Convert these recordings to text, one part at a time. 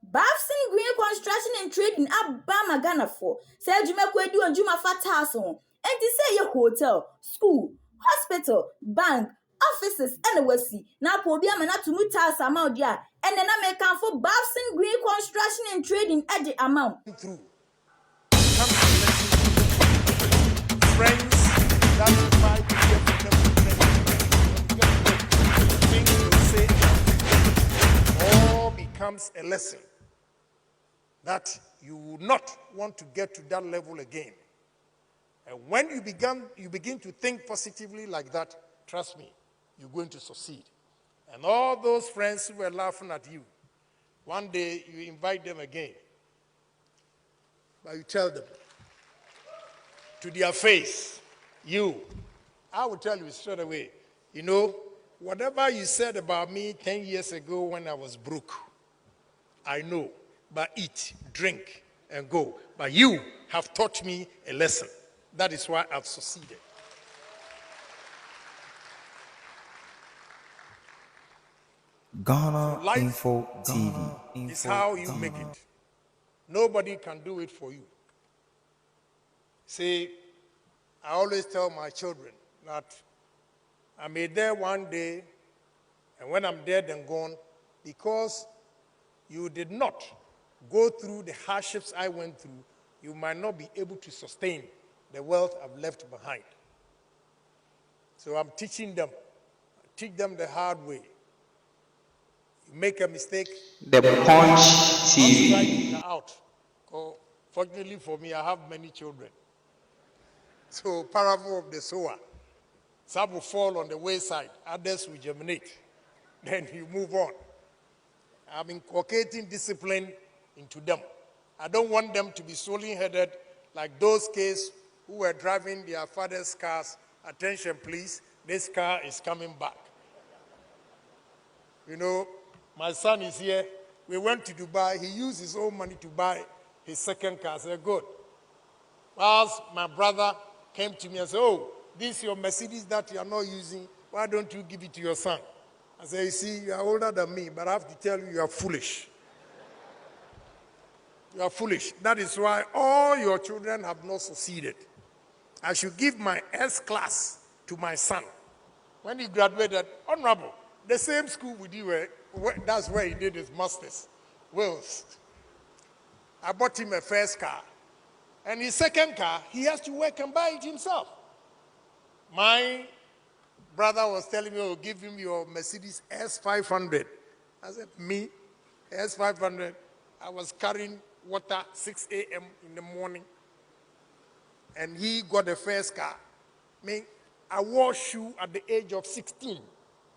Babson Green Construction and Trading up Bama Ghana for. Say Juma do and Juma Fatas on. And to say your hotel, school, hospital, bank, offices, and the Westy. Now Pobiam and not to mutas amount there. And then I may come for Babson Green Construction and Trading at the amount. Through. Come to friends that you fight to get them things you say all becomes a lesson that you will not want to get to that level again. And when you begin to think positively like that, trust me, you're going to succeed. And all those friends who were laughing at you, one day you invite them again, but you tell them to their face, I will tell you straight away, you know, whatever you said about me 10 years ago when I was broke, I know, but eat, drink, and go. But you have taught me a lesson. That is why I've succeeded. Ghana Info TV. Is how you make it. Nobody can do it for you. See, I always tell my children that I may there one day, and when I'm dead and gone, because you did not go through the hardships I went through, you might not be able to sustain the wealth I've left behind. So I'm teaching them. I teach them the hard way. You make a mistake. The Punch TV. Out. Fortunately for me, I have many children. So parable of the sower. Some will fall on the wayside, others will germinate. Then you move on. I'm inculcating discipline into them. I don't want them to be solely-headed like those kids who were driving their father's cars. Attention, please, this car is coming back. You know, my son is here. We went to Dubai. He used his own money to buy his second car. I said, good. Whilst my brother came to me and said, oh, this is your Mercedes that you are not using. Why don't you give it to your son? I said, you see, you are older than me, but I have to tell you, you are foolish. You are foolish. That is why all your children have not succeeded. I should give my S-class to my son. When he graduated, honorable, the same school with you, that's where he did his master's, Wales. I bought him a first car. And his second car, he has to work and buy it himself. My brother was telling me, oh, give him your Mercedes S500. I said, me? S500? I was carrying water 6 a.m. in the morning. And he got the first car. I wore shoe at the age of 16.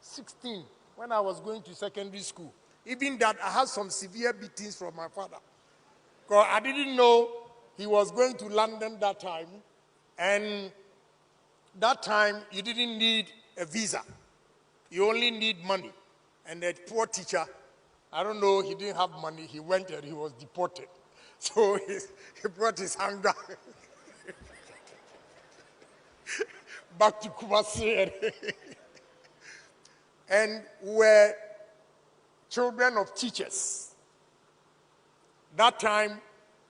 16, when I was going to secondary school. Even that, I had some severe beatings from my father. Because I didn't know he was going to London that time. And that time, you didn't need a visa. You only need money. And that poor teacher, I don't know, he didn't have money. He went and he was deported. So he brought his hunger back to Kumasi. And we were children of teachers. That time,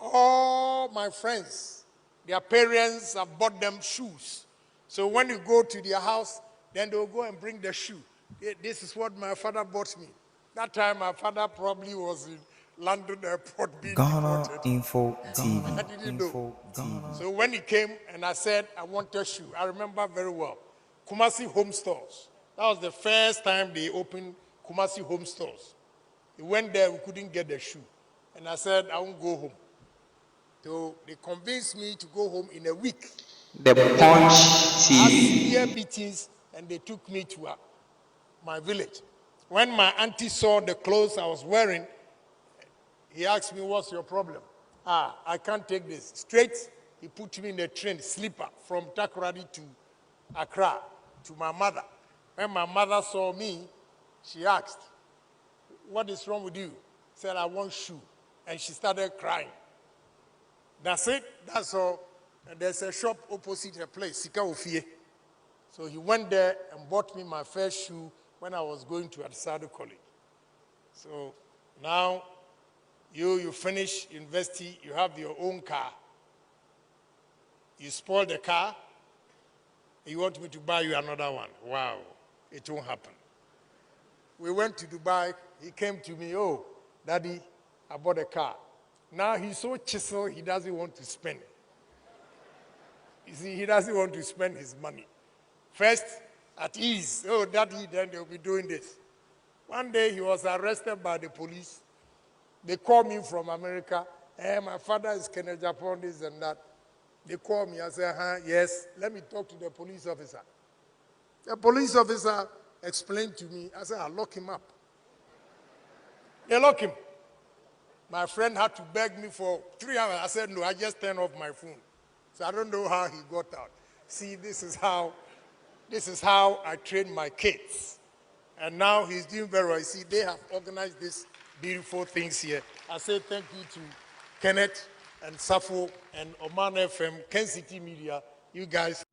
all my friends, their parents have bought them shoes. So when you go to their house, then they'll go and bring the shoe. This is what my father bought me. That time, my father probably was in London airport being Ghana deported. Info TV. I didn't know. TV. So when he came and I said, I want a shoe, I remember very well. Kumasi Home Stores. That was the first time they opened Kumasi Home Stores. He went there, we couldn't get the shoe. And I said, I won't go home. So they convinced me to go home in a week. The Punch TV. Severe beatings, and they took me to my village. When my auntie saw the clothes I was wearing, he asked me, what's your problem? I can't take this. Straight, he put me in a train, sleeper, from Takoradi to Accra, to my mother. When my mother saw me, she asked, what is wrong with you? I said, I want shoe. And she started crying. That's it, that's all. And there's a shop opposite her place, Sika Ofie. So he went there and bought me my first shoe when I was going to Adisado College. So now You finish university, you have your own car. You spoil the car, you want me to buy you another one. Wow, it won't happen. We went to Dubai, he came to me, oh, Daddy, I bought a car. Now he's so chiseled, he doesn't want to spend it. You see, he doesn't want to spend his money. First, at ease, oh, Daddy, then they'll be doing this. One day he was arrested by the police. They called me from America. Hey, my father is Agyapong, this and that. They called me. I said, yes, let me talk to the police officer. The police officer explained to me. I said, I'll lock him up. They lock him. My friend had to beg me for 3 hours. I said, no, I just turned off my phone. So I don't know how he got out. See, this is how I train my kids. And now he's doing very well. See, they have organized these beautiful things here. I say thank you to Kenneth and Safo and Oman FM, Ken City Media, you guys.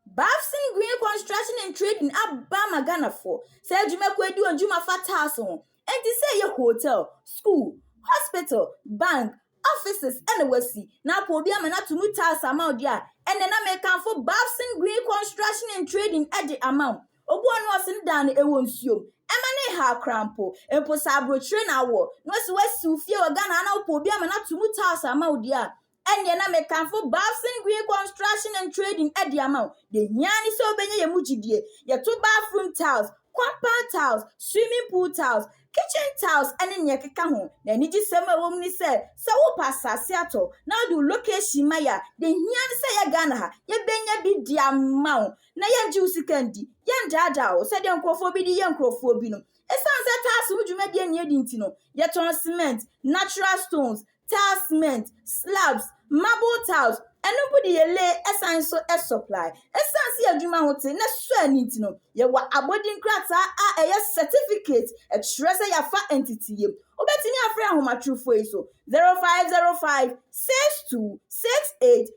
Babson Green Construction and Trading Abba Ghana for. Say Juma Kwedu and Juma Fatason. And to say your hotel, school, hospital, bank, offices, and the Westy. Now podium and not to mutas amount there. And then I make for Babson Green Construction and Trading at the amount. Obuan was in down a won't you. Emane ha crampo, and posabro train hour. No West Sufia or Ghana now podium and not to mutas amount there. And then I make for Babson Green Construction and Trading at the amount. The Yanni so benny muji dear. Your 2 bathroom tiles, compound tiles, swimming pool tiles, kitchen tiles, and in your home. Then it is summer woman said, so pass Seattle. Now do location Maya. The Yan say Ghana, ye benya be the amount. Na yan juicy candy, yan dada, said young crofobie, the young crofobino. A sunset task would you make the Yedintino, yet on cement, natural stones, tile cement, slabs, marble tiles, and nobody lay a sign so a supply. A sense of Juma hotel, no swear need to know. You were a boarding cracks are a certificate, a treasure your fat entity. Obeti me a friend whom I true for so 0505 62 68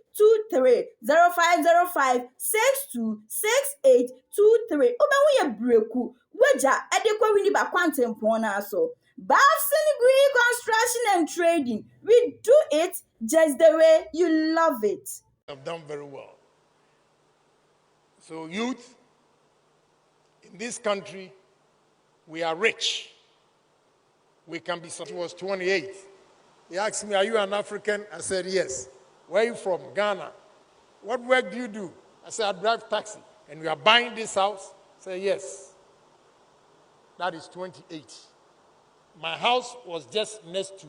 23 0505 62 68 23. Oba we a breaku. Waja adekwa wini ba quantum pona so. Babson Green Construction and Trading. We do it just the way you love it. Have done very well. So youth, in this country, we are rich. We can be, it was 28. He asked me, are you an African? I said, yes. Where are you from? Ghana. What work do you do? I said, I drive taxi. And we are buying this house? I said, yes. That is 28. My house was just next to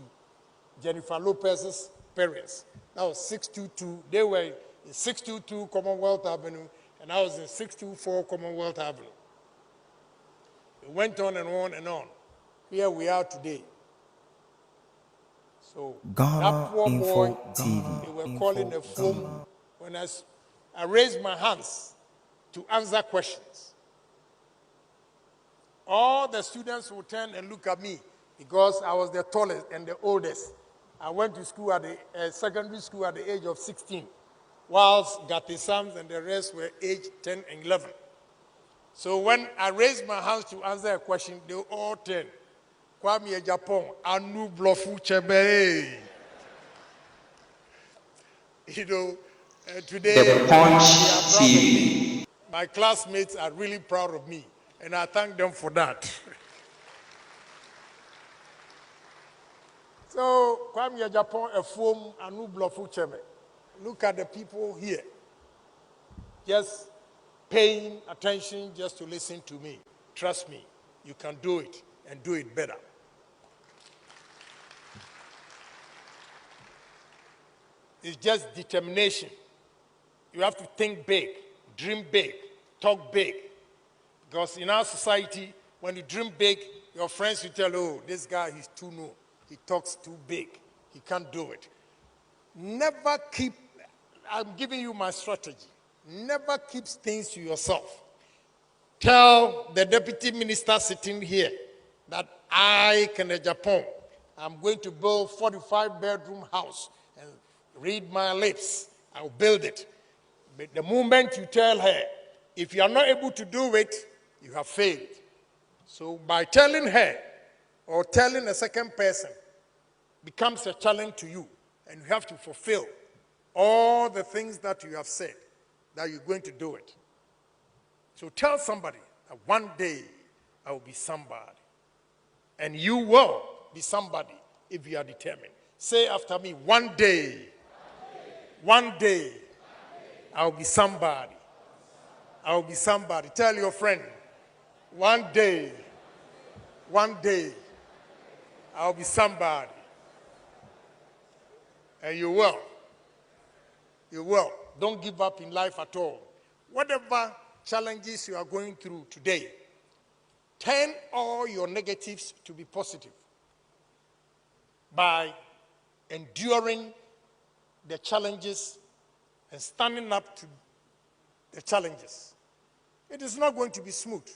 Jennifer Lopez's parents. That was 622. They were in 622 Commonwealth Avenue, and I was in 624 Commonwealth Avenue. It went on and on and on. Here we are today. So Ghana that poor Info boy, TV. they were calling a phone when I raised my hands to answer questions. All the students would turn and look at me because I was the tallest and the oldest. I went to school at the secondary school at the age of 16, whilst Gatisams and the rest were aged 10 and 11. So when I raised my hands to answer a question, they all turned. Kwame Agyapong, Anu Blofu Chebe. You know, today, The Punch TV. my classmates are really proud of me, and I thank them for that. So, Kwame Agyapong, a foam, Anu Blofu Chebe. Look at the people here, just paying attention just to listen to me. Trust me, you can do it and do it better. It's just determination. You have to think big, dream big, talk big. Because in our society, when you dream big, your friends will tell you, oh, this guy, he's too new. He talks too big. He can't do it. Never keep, I'm giving you my strategy. Never keep things to yourself. Tell the deputy minister sitting here that I, Agyapong, I'm going to build 45-bedroom house and read my lips. I'll build it. But the moment you tell her, if you are not able to do it, you have failed. So by telling her or telling a second person, becomes a challenge to you, and you have to fulfill all the things that you have said, that you're going to do it. So tell somebody that one day I will be somebody. And you will be somebody if you are determined. Say after me, one day, I will be somebody. I will be somebody. Tell your friend, one day, I will be somebody. And you will. You will. Don't give up in life at all. Whatever challenges you are going through today, turn all your negatives to be positive by enduring the challenges and standing up to the challenges. It is not going to be smooth.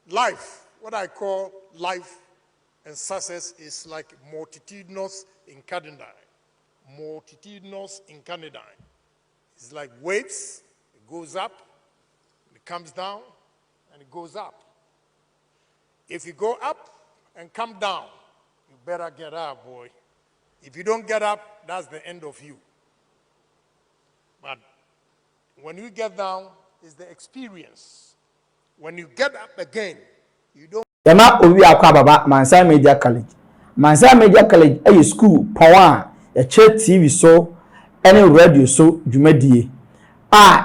Life, what I call life and success, is like multitudinous incarnadine. Multitudinous incarnadine. It's like waves. It goes up, it comes down, and it goes up. If you go up and come down, you better get up, boy. If you don't get up, that's the end of you. But when you get down, it's the experience. When you get up again, you don't. Yama owi akwa baba Mansa Media College. Mansa Media College a school power ya TV so any radio so dwumadie.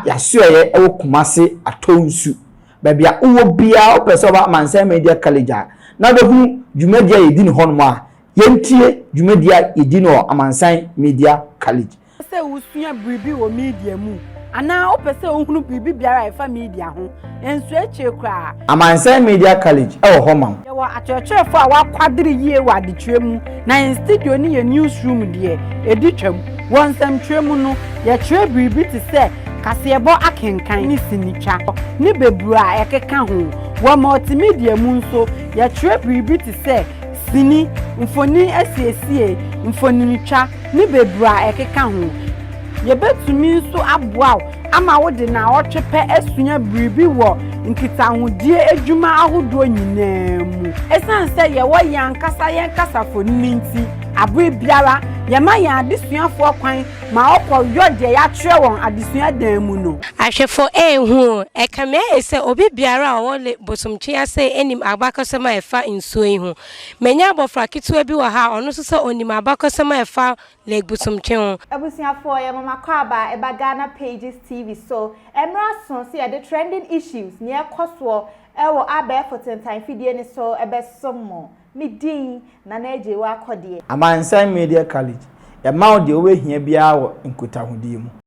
Ya suye e wo Kumase atonsu. Baby a uwo bia opese ba Mansa Media College a. Na do hu dwumadie yedi ni hono a. Yentie dwumadie yedi no Mansa Media College. Se usua bribi wo media mu. Ana opese ohunu bribi biara efa media ho. Ensu eche kra. Mansa Media College e wo homa. Ye wa achechefo a wa kwadire yie wa adetwemu na in studio ni ye newsroom de editwam. Wonsam twemu no ye kire bribi ti se kasebo akenkan ni sinitwa ni bebura ekeka ho. Wa multimedia mu nso ye kire bribi ti se sini mfoni asiesie mfoni nitwa ni bebura ekeka ho. Ye betumi nso aboa ama wo de na otwepe asunya bribi wo nkitahudie adwuma ahodo nyinaa mu esan se ye wo yankasa foni nti aboe biara ye ma ya adesuafo kwan ma okọ yode ya kire won adesua dan mu no ahwefo ehu ekame ese obi biara wo le bosomtwe ase enim abakosema efa nsuo ihu menya abofra kitua bi wo ha ono so se onim abakosema efa le bosomtwe ho abusuafo ye mama kwaba eba Ghana Pages TV so emra so se the trending issues near koso ewo abe for time fidie ni so ebe somo midin na naje wa akode Mansa Media College ya ma o de we hia bia wo nkotahudie mu